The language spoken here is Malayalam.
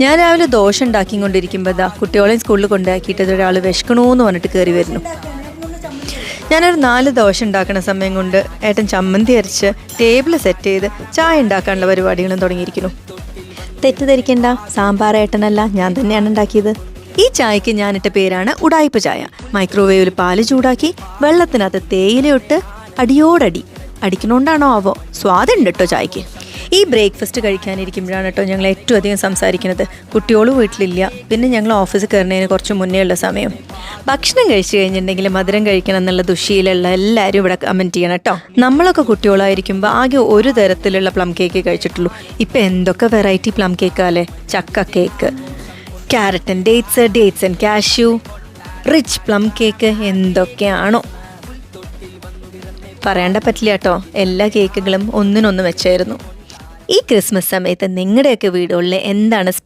ഞാൻ രാവിലെ ദോശ ഉണ്ടാക്കിക്കൊണ്ടിരിക്കുമ്പോൾ കുട്ടികളെയും സ്കൂളിൽ കൊണ്ടാക്കിയിട്ട് ഒരാൾ വിശക്കണമെന്ന് പറഞ്ഞിട്ട് കയറി വരുന്നു. ഞാനൊരു 4 ദോശ ഉണ്ടാക്കുന്ന സമയം കൊണ്ട് ഏട്ടൻ ചമ്മന്തി അരച്ച് ടേബിൾ സെറ്റ് ചെയ്ത് ചായ ഉണ്ടാക്കാനുള്ള പരിപാടികളും തുടങ്ങിയിരിക്കുന്നു. തെറ്റിദ്ധരിക്കേണ്ട, സാമ്പാർ ഏട്ടനല്ല, ഞാൻ തന്നെയാണ് ഉണ്ടാക്കിയത്. ഈ ചായക്ക് ഞാനിട്ട പേരാണ് ഉടായ്പ ചായ. മൈക്രോവേവിൽ പാല് ചൂടാക്കി വെള്ളത്തിനകത്ത് തേയിലയിട്ട് അടിയോടടി അടിക്കണോണ്ടാണോ ആവോ സ്വാദുണ്ട് കേട്ടോ ചായക്ക്. ഈ ബ്രേക്ക്ഫാസ്റ്റ് കഴിക്കാനിരിക്കുമ്പോഴാണ് കേട്ടോ ഞങ്ങൾ ഏറ്റവും അധികം സംസാരിക്കുന്നത്. കുട്ടികളും വീട്ടിലില്ല, പിന്നെ ഞങ്ങൾ ഓഫീസിൽ കയറുന്നതിന് കുറച്ച് മുന്നേ ഉള്ള സമയം. ഭക്ഷണം കഴിച്ചു കഴിഞ്ഞിട്ടുണ്ടെങ്കിൽ മധുരം കഴിക്കണം എന്നുള്ള ദുഷിയിലുള്ള എല്ലാവരും ഇവിടെ കമൻറ്റ് ചെയ്യണം കേട്ടോ. നമ്മളൊക്കെ കുട്ടികളായിരിക്കുമ്പോൾ ആകെ ഒരു തരത്തിലുള്ള പ്ലം കേക്ക് കഴിച്ചിട്ടുള്ളൂ. ഇപ്പം എന്തൊക്കെ വെറൈറ്റി പ്ലം കേക്കാല്ലേ. ചക്ക cake, carrot and dates and cashew, rich plum cake, എന്തൊക്കെയാണോ പറയേണ്ട പറ്റില്ല കേട്ടോ. എല്ലാ കേക്കുകളും ഒന്നിനൊന്ന് വെച്ചായിരുന്നു. ഈ ക്രിസ്മസ് സമയത്ത് നിങ്ങളുടെയൊക്കെ വീടുകളിൽ എന്താണ് സ്പെഷ്യൽ?